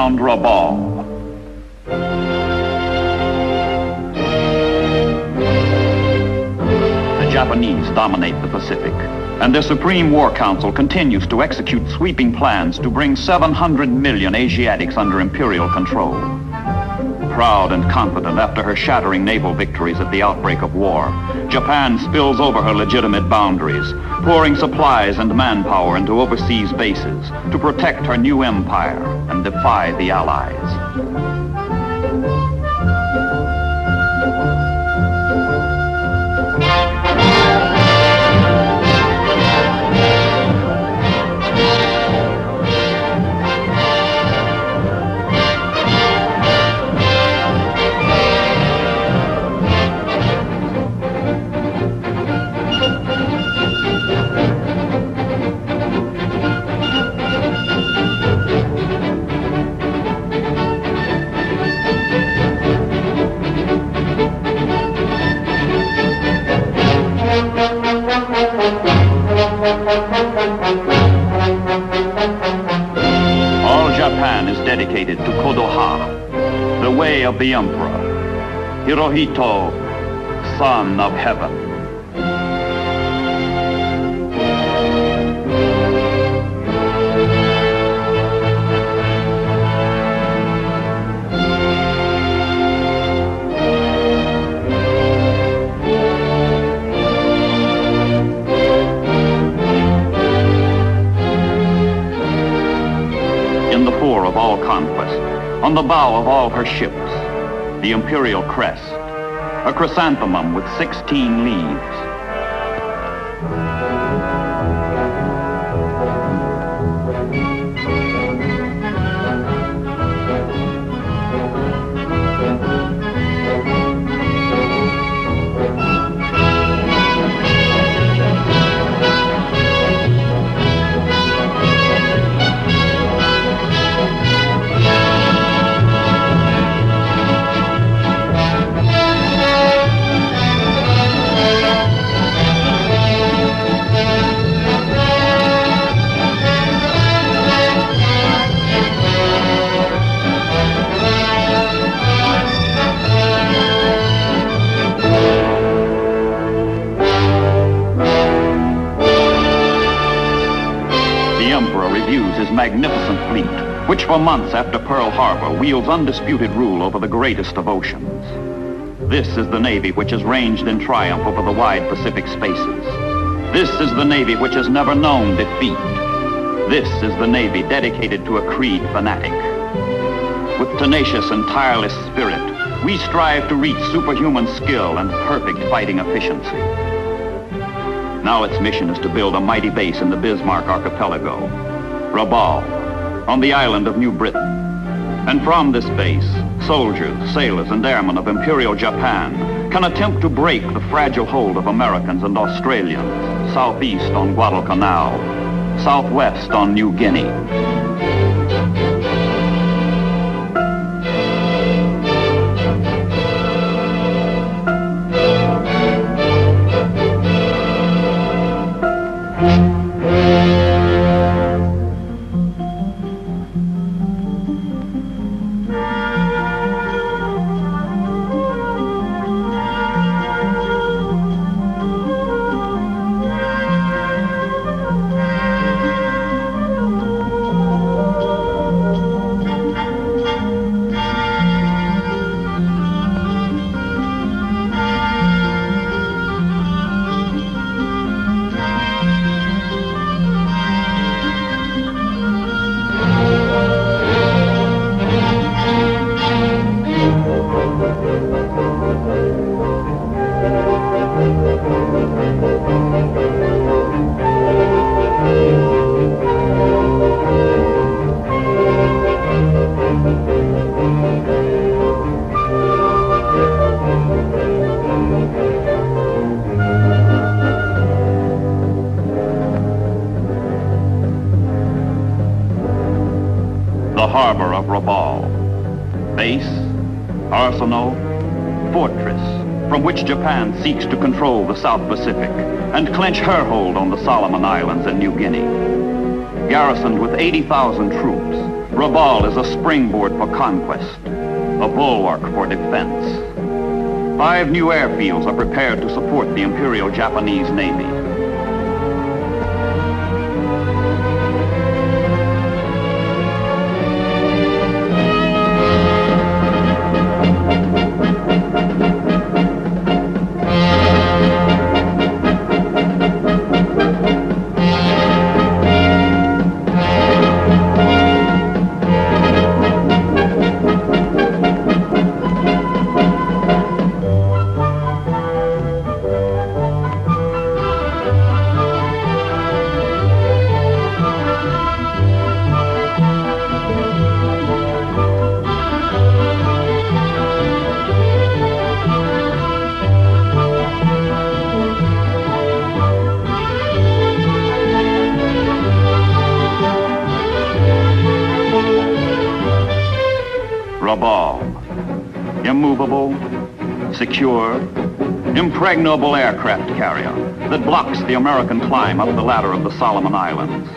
around Rabaul. The Japanese dominate the Pacific, and their Supreme War Council continues to execute sweeping plans to bring 700 million Asiatics under imperial control. Proud and confident after her shattering naval victories at the outbreak of war, Japan spills over her legitimate boundaries, pouring supplies and manpower into overseas bases to protect her new empire and defy the Allies. All Japan is dedicated to Kodoha, the way of the emperor, Hirohito, son of heaven. Of all conquest, on the bow of all her ships, the imperial crest, a chrysanthemum with 16 leaves. His magnificent fleet, which for months after Pearl Harbor wields undisputed rule over the greatest of oceans. This is the Navy which has ranged in triumph over the wide Pacific spaces. This is the Navy which has never known defeat. This is the Navy dedicated to a creed fanatic. With tenacious and tireless spirit, we strive to reach superhuman skill and perfect fighting efficiency. Now its mission is to build a mighty base in the Bismarck archipelago, Rabaul, on the island of New Britain. And from this base, soldiers, sailors, and airmen of Imperial Japan can attempt to break the fragile hold of Americans and Australians, southeast on Guadalcanal, southwest on New Guinea. The harbor of Rabaul, base, arsenal, fortress, from which Japan seeks to control the South Pacific and clinch her hold on the Solomon Islands and New Guinea. Garrisoned with 80,000 troops, Rabaul is a springboard for conquest, a bulwark for defense. 5 new airfields are prepared to support the Imperial Japanese Navy. Rabaul, immovable, secure, impregnable aircraft carrier that blocks the American climb up the ladder of the Solomon Islands.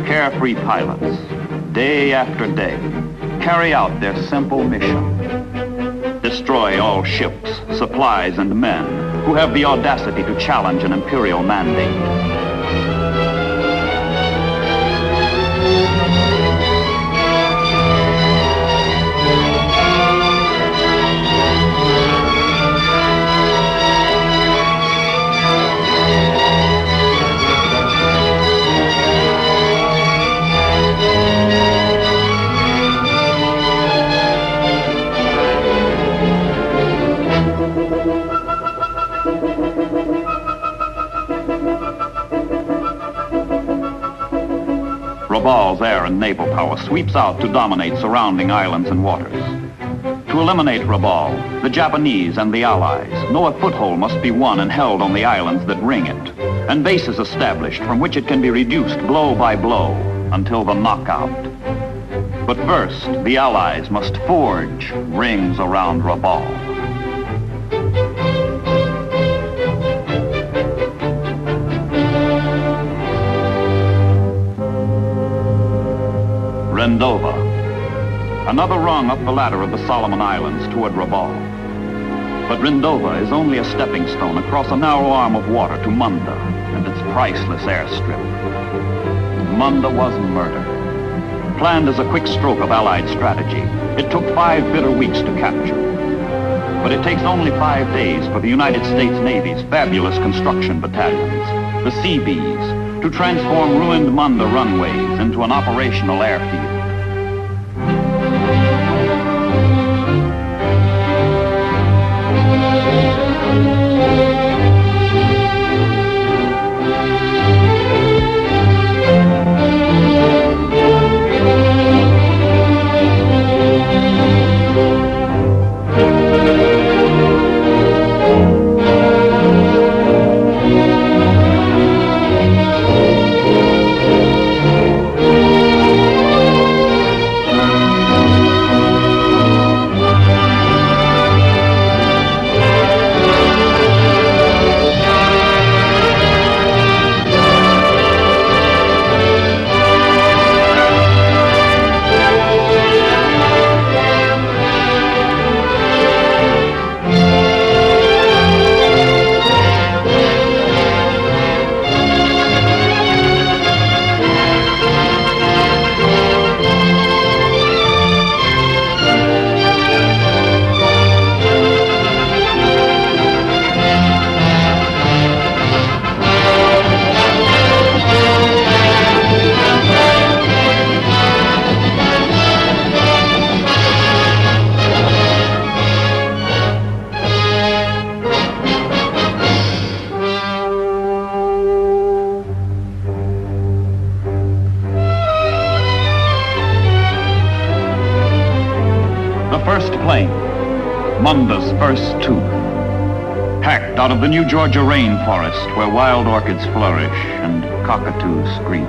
Carefree pilots, day after day, carry out their simple mission. Destroy all ships, supplies, and men who have the audacity to challenge an imperial mandate. Rabaul's air and naval power sweeps out to dominate surrounding islands and waters. To eliminate Rabaul, the Japanese and the Allies know a foothold must be won and held on the islands that ring it, and bases established from which it can be reduced blow by blow until the knockout. But first, the Allies must forge rings around Rabaul. Rendova, another rung up the ladder of the Solomon Islands toward Rabaul. But Rendova is only a stepping stone across a narrow arm of water to Munda and its priceless airstrip. Munda was murder. Planned as a quick stroke of Allied strategy, it took 5 bitter weeks to capture. But it takes only 5 days for the United States Navy's fabulous construction battalions, the Seabees, to transform ruined Munda runways into an operational airfield. Munda's first two, hacked out of the New Georgia rainforest where wild orchids flourish and cockatoos screech,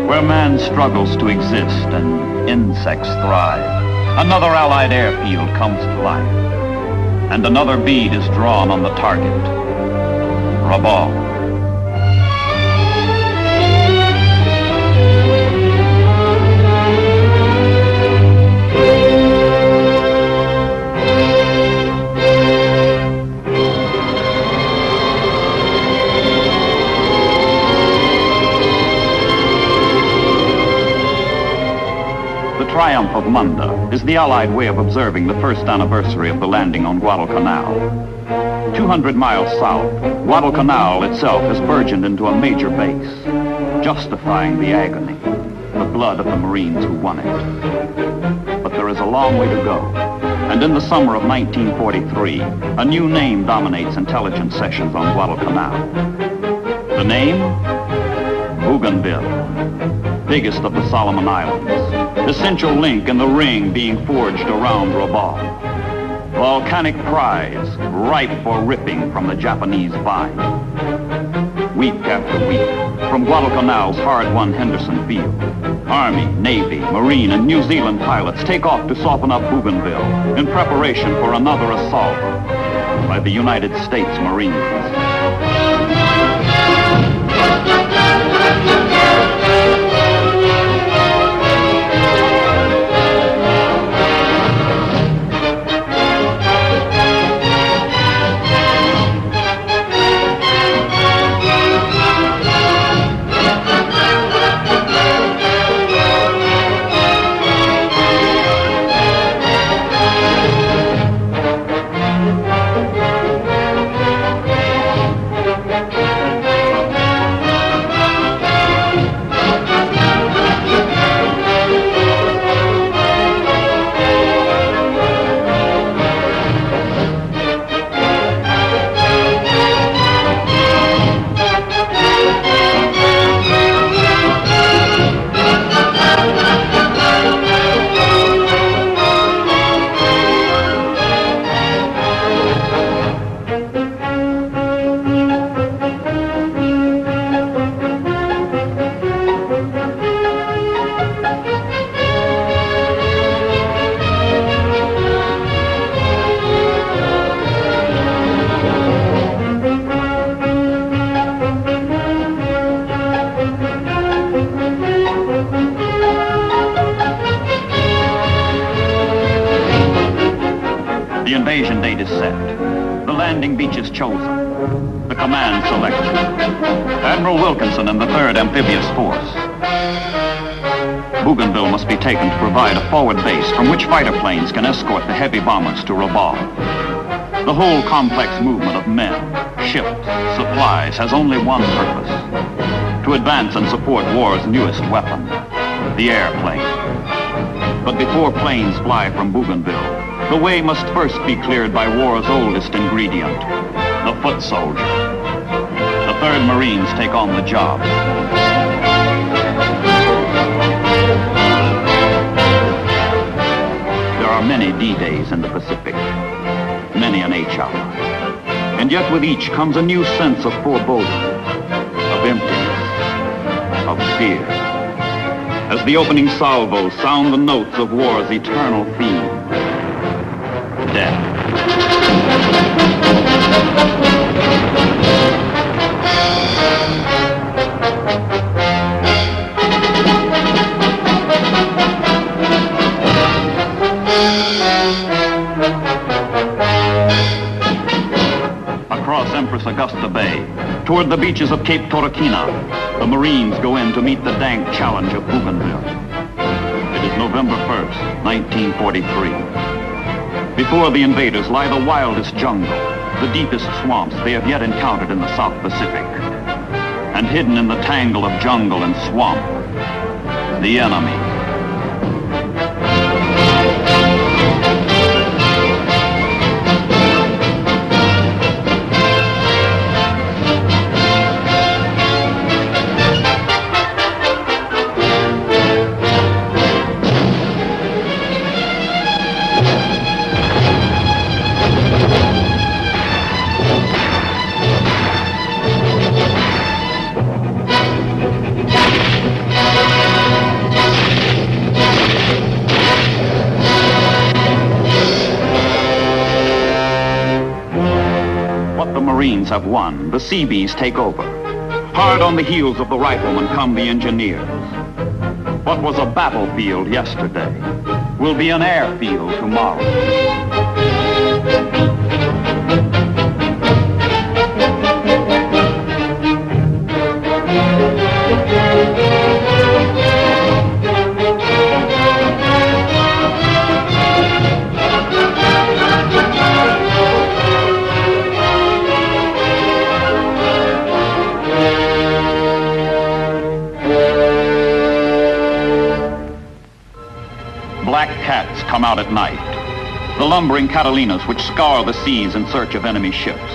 where man struggles to exist and insects thrive. Another Allied airfield comes to life, and another bead is drawn on the target, Rabaul. triumph of Munda is the Allied way of observing the first anniversary of the landing on Guadalcanal. 200 miles south, Guadalcanal itself has burgeoned into a major base, justifying the agony, the blood of the Marines who won it. But there is a long way to go, and in the summer of 1943, a new name dominates intelligence sessions on Guadalcanal. The name? Bougainville, biggest of the Solomon Islands, essential link in the ring being forged around Rabaul. Volcanic prize, ripe for ripping from the Japanese vine. Week after week, from Guadalcanal's hard-won Henderson Field, Army, Navy, Marine, and New Zealand pilots take off to soften up Bougainville in preparation for another assault by the United States Marines. The invasion date is set. The landing beach is chosen. The command selected. Admiral Wilkinson and the 3rd Amphibious Force. Bougainville must be taken to provide a forward base from which fighter planes can escort the heavy bombers to Rabaul. The whole complex movement of men, ships, supplies has only one purpose: to advance and support war's newest weapon, the airplane. But before planes fly from Bougainville, the way must first be cleared by war's oldest ingredient, the foot soldier. The 3rd Marines take on the job. There are many D-days in the Pacific, many an H-hour. And yet with each comes a new sense of foreboding, of emptiness, of fear. As the opening salvos sound the notes of war's eternal theme, death. Across Empress Augusta Bay, toward the beaches of Cape Torquina, the Marines go in to meet the dank challenge of Bougainville. It is November 1st, 1943. Before the invaders lie the wildest jungle, the deepest swamps they have yet encountered in the South Pacific. And hidden in the tangle of jungle and swamp, the enemy. Marines have won, the Seabees take over. Hard on the heels of the riflemen come the engineers. What was a battlefield yesterday will be an airfield tomorrow. come out at night. The lumbering Catalinas which scour the seas in search of enemy ships.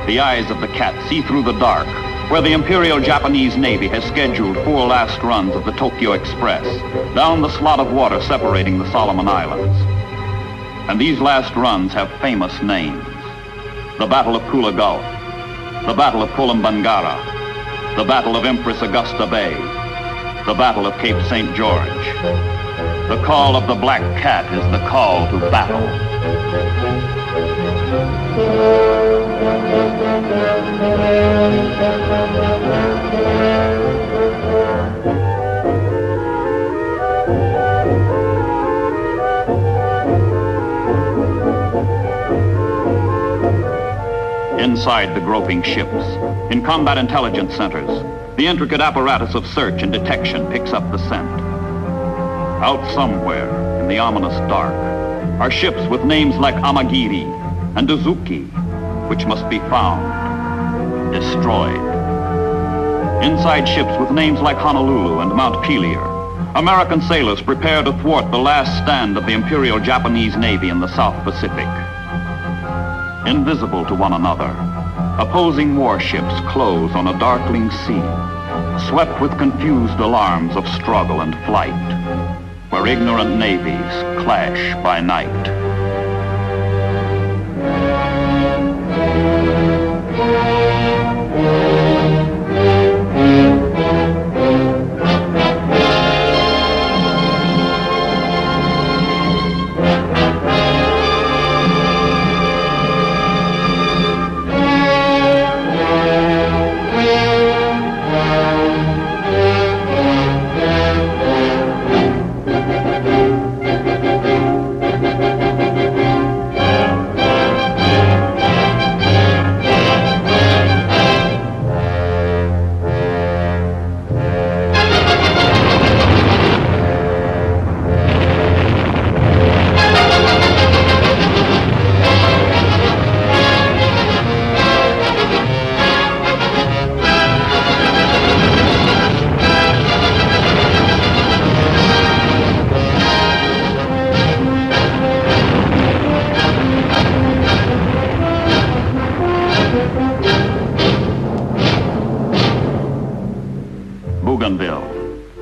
The eyes of the cat see through the dark, where the Imperial Japanese Navy has scheduled 4 last runs of the Tokyo Express down the slot of water separating the Solomon Islands. And these last runs have famous names. The Battle of Kula Gulf, the Battle of Kolombangara, the Battle of Empress Augusta Bay, the Battle of Cape St. George. The call of the Black Cat is the call to battle. Inside the groping ships, in combat intelligence centers, the intricate apparatus of search and detection picks up the scent. Out somewhere in the ominous dark are ships with names like Amagiri and Uzuki, which must be found, destroyed. Inside ships with names like Honolulu and Mount Pelier, American sailors prepare to thwart the last stand of the Imperial Japanese Navy in the South Pacific. Invisible to one another, opposing warships close on a darkling sea, swept with confused alarms of struggle and flight, where ignorant navies clash by night.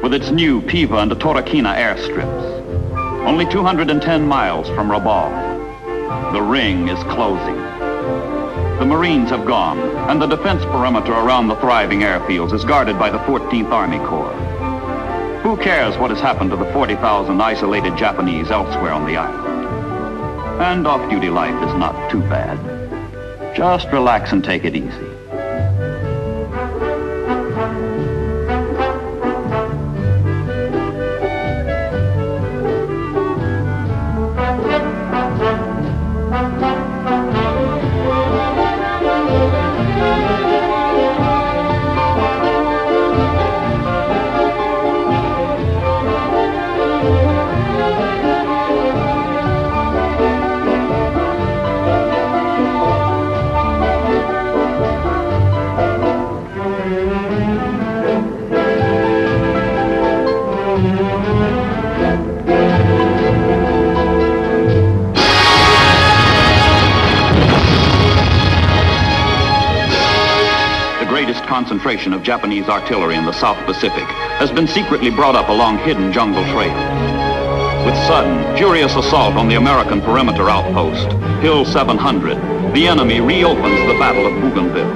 With its new Piva and Torquina airstrips, only 210 miles from Rabaul. The ring is closing. The Marines have gone, and the defense perimeter around the thriving airfields is guarded by the 14th Army Corps. Who cares what has happened to the 40,000 isolated Japanese elsewhere on the island? And off-duty life is not too bad. Just relax and take it easy. Concentration of Japanese artillery in the South Pacific has been secretly brought up along hidden jungle trails. With sudden, furious assault on the American perimeter outpost, Hill 700, the enemy reopens the Battle of Bougainville.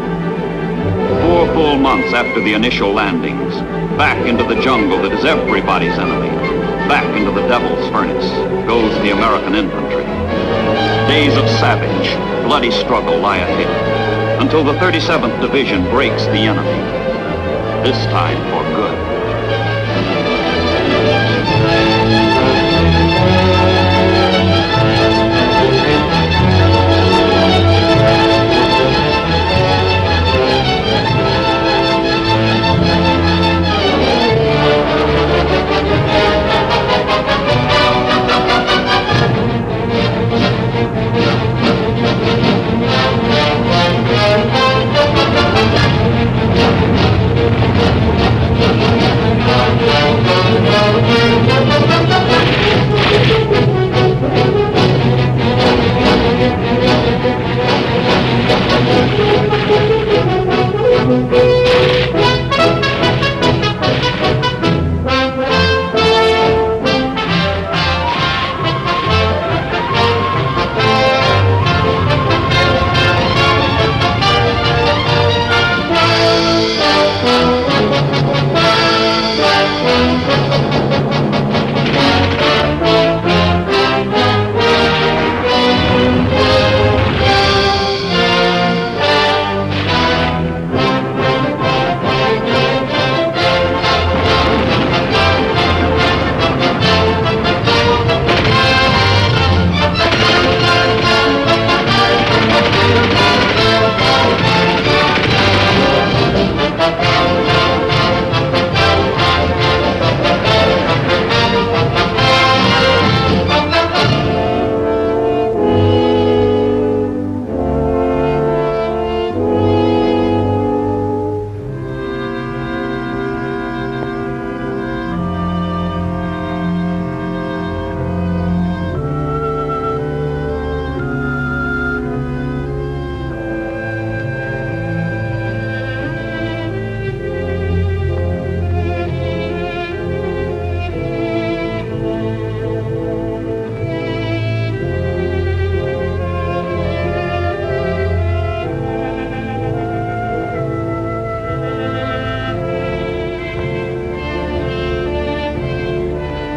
4 full months after the initial landings, back into the jungle that is everybody's enemy, back into the devil's furnace, goes the American infantry. Days of savage, bloody struggle lie ahead, until the 37th Division breaks the enemy, this time for good.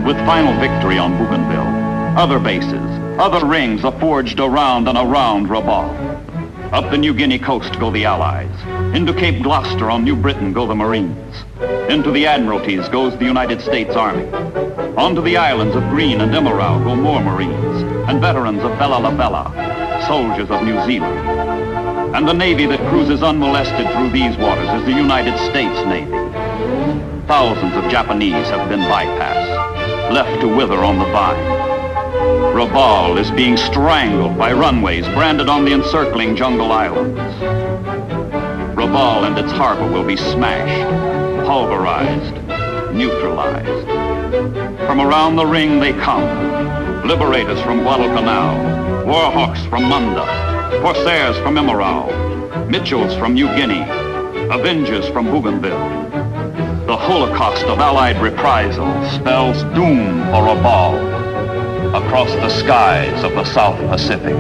With final victory on Bougainville, other bases, other rings are forged around and around Rabaul. Up the New Guinea coast go the Allies. Into Cape Gloucester on New Britain go the Marines. Into the Admiralties goes the United States Army. Onto the islands of Green and Emerald go more Marines and veterans of Bella La Bella, soldiers of New Zealand. And the Navy that cruises unmolested through these waters is the United States Navy. Thousands of Japanese have been bypassed, left to wither on the vine. Rabaul is being strangled by runways branded on the encircling jungle islands. Rabaul and its harbor will be smashed, pulverized, neutralized. From around the ring they come, liberators from Guadalcanal, warhawks from Munda, corsairs from Emerald, Mitchells from New Guinea, avengers from Bougainville. The Holocaust of Allied reprisal spells doom for Rabaul across the skies of the South Pacific.